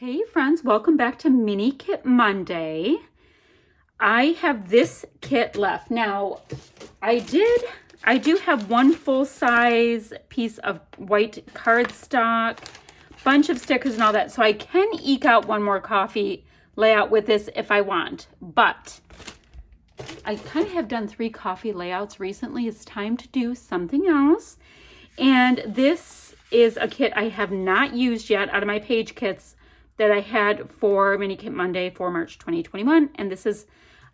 Hey friends, welcome back to Mini Kit Monday. I have this kit left. Now, I do have one full-size piece of white cardstock, bunch of stickers and all that, so I can eke out one more coffee layout with this if I want, but I kind of have done 3 coffee layouts recently. It's time to do something else, and this is a kit I have not used yet out of my page kits that I had for Mini Kit Monday for March 2021, and this is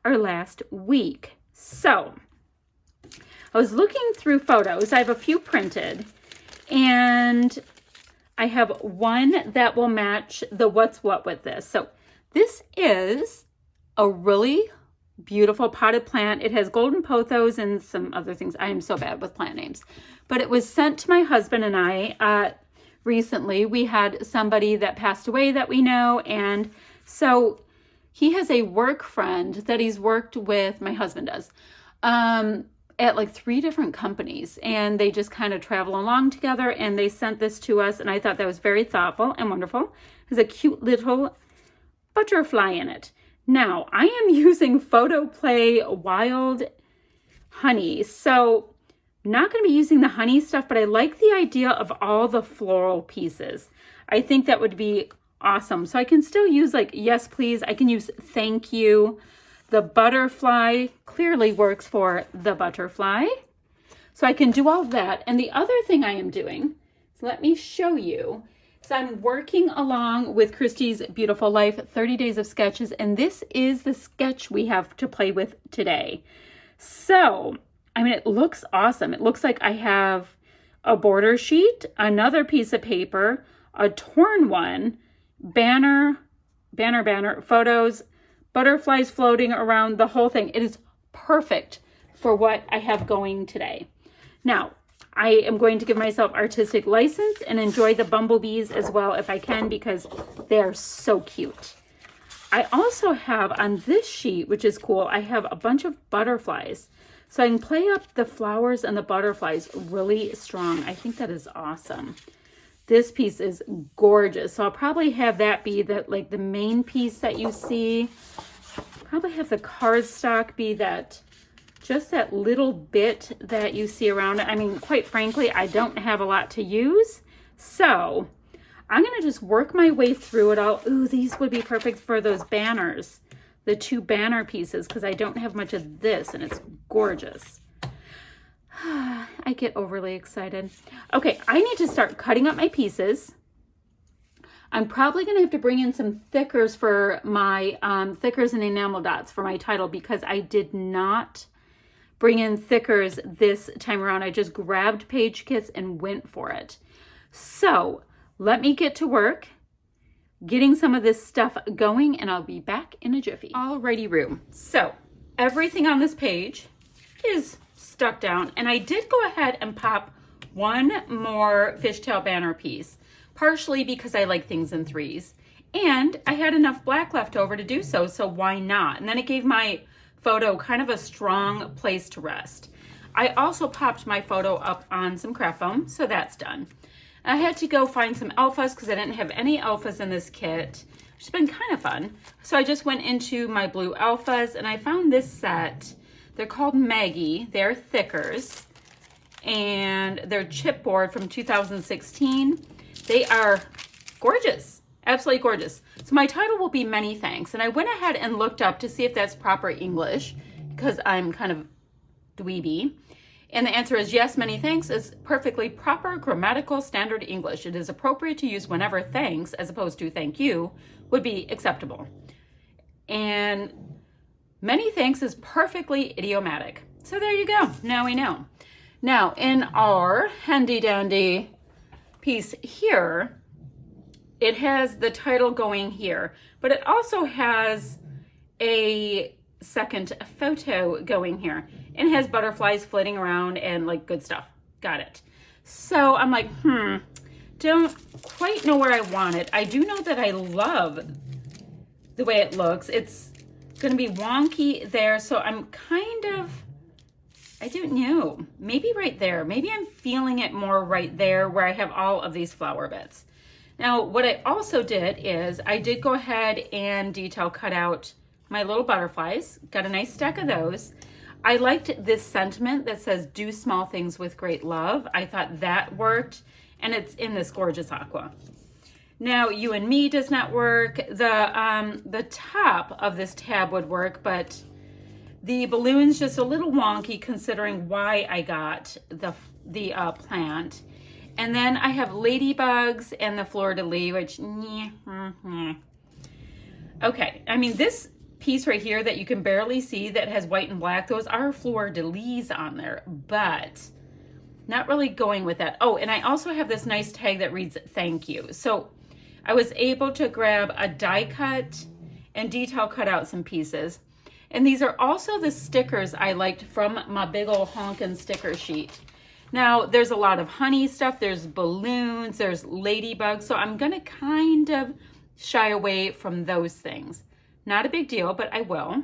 our last week. So I was looking through photos. I have a few printed, and I have one that will match the what's what with this. So this is a really beautiful potted plant. It has golden pothos and some other things. I am so bad with plant names, but it was sent to my husband and I recently. We had somebody that passed away that we know, and so he has a work friend that he's worked with, my husband does, at like 3 different companies, and they just kind of travel along together, and they sent this to us, and I thought that was very thoughtful and wonderful. There's a cute little butterfly in it. Now, I am using Photoplay Wild Honey, so not going to be using the honey stuff, but I like the idea of all the floral pieces. I think that would be awesome. So I can still use like, yes, please. I can use thank you. The butterfly clearly works for the butterfly. So I can do all that. And the other thing I am doing, so let me show you. So I'm working along with Christy's Beautiful Life 30 Days of Sketches, and this is the sketch we have to play with today. So I mean, it looks awesome. It looks like I have a border sheet, another piece of paper, a torn one, banner, photos, butterflies floating around, the whole thing. It is perfect for what I have going today. Now, I am going to give myself artistic license and enjoy the bumblebees as well if I can, because they are so cute. I also have on this sheet, which is cool, I have a bunch of butterflies. So I can play up the flowers and the butterflies really strong. I think that is awesome. This piece is gorgeous. So I'll probably have that be like the main piece that you see. Probably have the cardstock be that, just that little bit that you see around it. I mean, quite frankly, I don't have a lot to use. So I'm going to just work my way through it all. Ooh, these would be perfect for those banners. The 2 banner pieces, because I don't have much of this, and it's gorgeous. I get overly excited. Okay, I need to start cutting up my pieces. I'm probably going to have to bring in some thickers for my thickers and enamel dots for my title, because I did not bring in thickers this time around. I just grabbed page kits and went for it. So let me get to work getting some of this stuff going, and I'll be back in a jiffy. Alrighty, Roo. So everything on this page is stuck down, and I did go ahead and pop one more fishtail banner piece, partially because I like things in 3s, and I had enough black left over to do so, so why not? And then it gave my photo kind of a strong place to rest. I also popped my photo up on some craft foam, so that's done. I had to go find some alphas because I didn't have any alphas in this kit, which has been kind of fun. So I just went into my blue alphas, and I found this set. They're called Maggie. They're thickers, and they're chipboard from 2016. They are gorgeous, absolutely gorgeous. So my title will be Many Thanks, and I went ahead and looked up to see if that's proper English, because I'm kind of dweeby. And the answer is yes, many thanks is perfectly proper grammatical standard English. It is appropriate to use whenever thanks, as opposed to thank you, would be acceptable. And many thanks is perfectly idiomatic. So there you go. Now we know. Now, in our handy dandy piece here, it has the title going here, but it also has a second photo going here. It has butterflies flitting around and like good stuff. Got it. So I'm like, don't quite know where I want it. I do know that I love the way it looks. It's going to be wonky there. So I'm kind of, I don't know, maybe right there. Maybe I'm feeling it more right there where I have all of these flower bits. Now, what I also did is I did go ahead and detail cut out my little butterflies. Got a nice stack of those. I liked this sentiment that says, do small things with great love. I thought that worked, and it's in this gorgeous aqua. Now, You and Me does not work. The top of this tab would work, but the balloon's just a little wonky considering why I got the plant. And then I have ladybugs and the fleur-de-lis, which, okay. I mean, this piece right here that you can barely see that has white and black, those are fleur-de-lis on there, but not really going with that. Oh, and I also have this nice tag that reads, thank you. So I was able to grab a die cut and detail cut out some pieces. And these are also the stickers I liked from my big old honkin' sticker sheet. Now, there's a lot of honey stuff, there's balloons, there's ladybugs, so I'm gonna kind of shy away from those things. Not a big deal, but I will.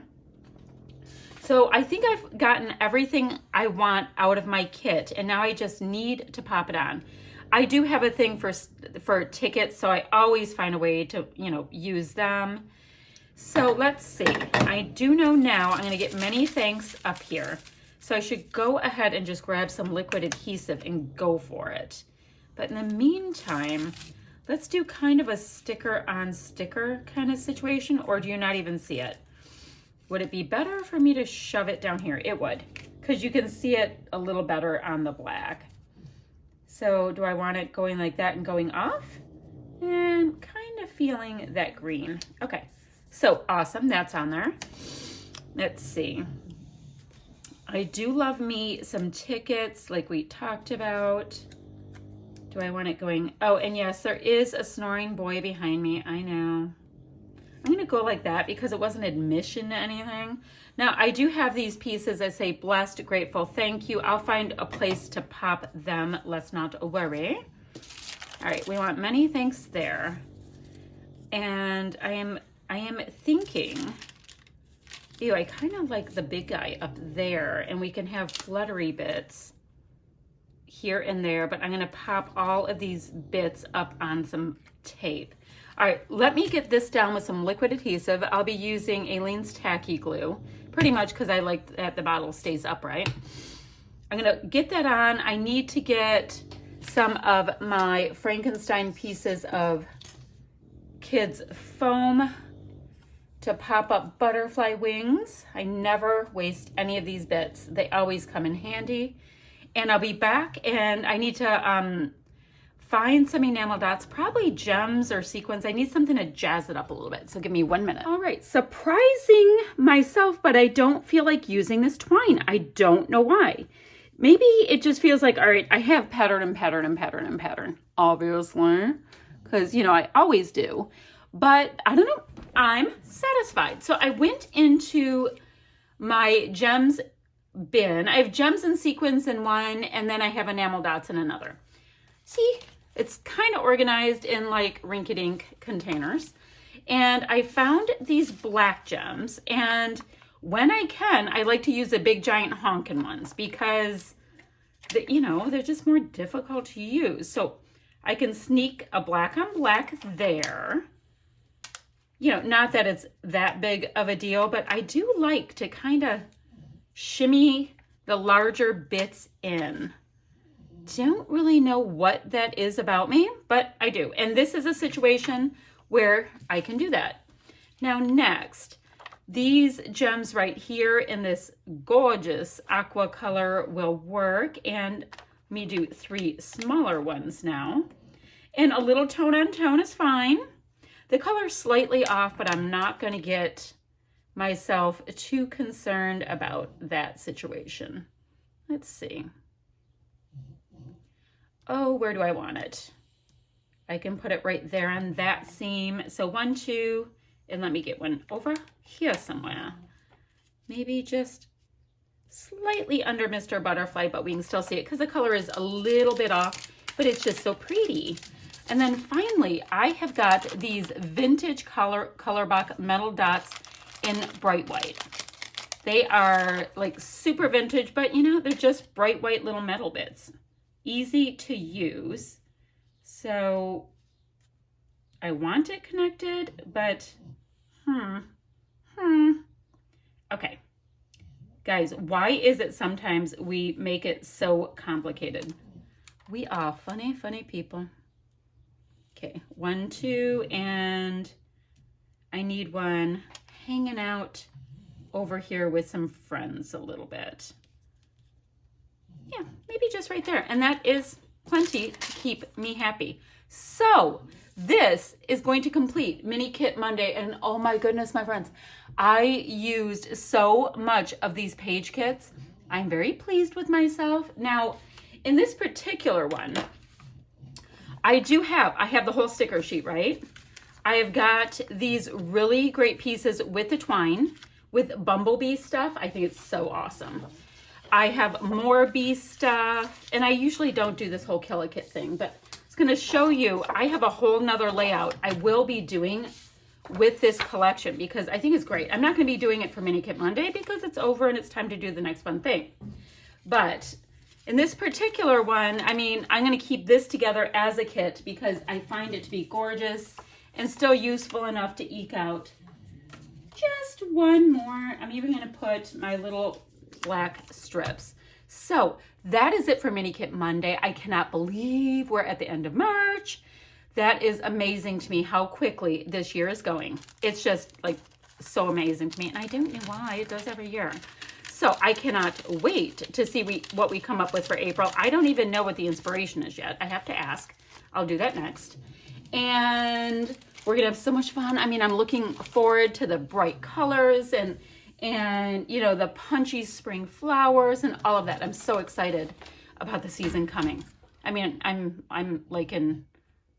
So I think I've gotten everything I want out of my kit, and now I just need to pop it on. I do have a thing for tickets, so I always find a way to, use them. So let's see. I do know now I'm gonna get many thanks up here. So I should go ahead and just grab some liquid adhesive and go for it. But in the meantime, let's do kind of a sticker on sticker kind of situation, or do you not even see it? Would it be better for me to shove it down here? It would, because you can see it a little better on the black. So do I want it going like that and going off? And kind of feeling that green. Okay, so awesome, that's on there. Let's see. I do love me some tickets like we talked about. Do I want it going? Oh, and yes, there is a snoring boy behind me. I know. I'm going to go like that because it wasn't admission to anything. Now, I do have these pieces that say blessed, grateful, thank you. I'll find a place to pop them. Let's not worry. All right, we want many thanks there. And I am thinking, ew, I kind of like the big guy up there, and we can have fluttery bits here and there, but I'm gonna pop all of these bits up on some tape. All right, let me get this down with some liquid adhesive. I'll be using Aleene's Tacky Glue, pretty much because I like that the bottle stays upright. I'm gonna get that on. I need to get some of my Frankenstein pieces of kids foam to pop up butterfly wings. I never waste any of these bits. They always come in handy. And I'll be back, and I need to find some enamel dots, probably gems or sequins. I need something to jazz it up a little bit, so give me 1 minute. All right, surprising myself, but I don't feel like using this twine. I don't know why. Maybe it just feels like, all right, I have pattern and pattern and pattern and pattern, obviously, because, I always do. But I don't know, I'm satisfied. So I went into my gems bin. I have gems and sequins in one, and then I have enamel dots in another. See, it's kind of organized in like rinky-dink containers. And I found these black gems, and when I can, I like to use the big giant honkin' ones because, they're just more difficult to use. So I can sneak a black on black there. Not that it's that big of a deal, but I do like to kind of shimmy the larger bits in. Don't really know what that is about me, but I do. And this is a situation where I can do that. Now next, these gems right here in this gorgeous aqua color will work. And let me do 3 smaller ones now. And a little tone on tone is fine. The color's slightly off, but I'm not going to get myself too concerned about that situation. Let's see. Oh, where do I want it? I can put it right there on that seam. So 1, 2, and let me get one over here somewhere. Maybe just slightly under Mr. Butterfly, but we can still see it because the color is a little bit off, but it's just so pretty. And then finally, I have got these vintage Colorbach metal dots in bright white. They are like super vintage, but they're just bright white little metal bits. Easy to use. So I want it connected, but, okay. Guys, why is it sometimes we make it so complicated? We are funny, funny people. Okay, 1, 2, and I need one hanging out over here with some friends a little bit. Yeah, maybe just right there. And that is plenty to keep me happy. So this is going to complete Mini Kit Monday. And oh my goodness, my friends, I used so much of these page kits. I'm very pleased with myself. Now, in this particular one, I have the whole sticker sheet, right? I have got these really great pieces with the twine, with bumblebee stuff. I think it's so awesome. I have more bee stuff, and I usually don't do this whole Kilikit thing, but it's going to show you, I have a whole nother layout I will be doing with this collection because I think it's great. I'm not going to be doing it for Mini Kit Monday because it's over and it's time to do the next fun thing. But in this particular one, I mean, I'm going to keep this together as a kit because I find it to be gorgeous and still useful enough to eke out just one more. I'm even going to put my little black strips. So that is it for Mini Kit Monday. I cannot believe we're at the end of March. That is amazing to me how quickly this year is going. It's just like so amazing to me. And I don't know why it does every year. So I cannot wait to see what we come up with for April. I don't even know what the inspiration is yet. I have to ask. I'll do that next. And we're gonna have so much fun. I mean, I'm looking forward to the bright colors and you know, the punchy spring flowers and all of that. I'm so excited about the season coming. I mean, I'm like in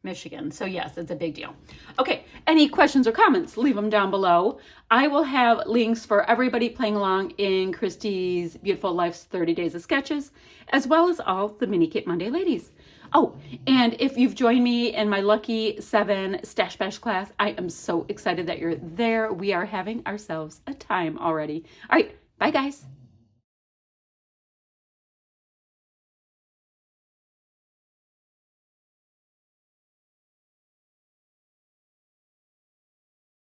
Michigan, so yes, it's a big deal. Okay, any questions or comments, leave them down below. I will have links for everybody playing along in Christy's Beautiful Life's 30 Days of Sketches, as well as all the Mini Kit Monday ladies. Oh, and if you've joined me in my Lucky 7 Stash Bash class, I am so excited that you're there. We are having ourselves a time already. All right, bye guys.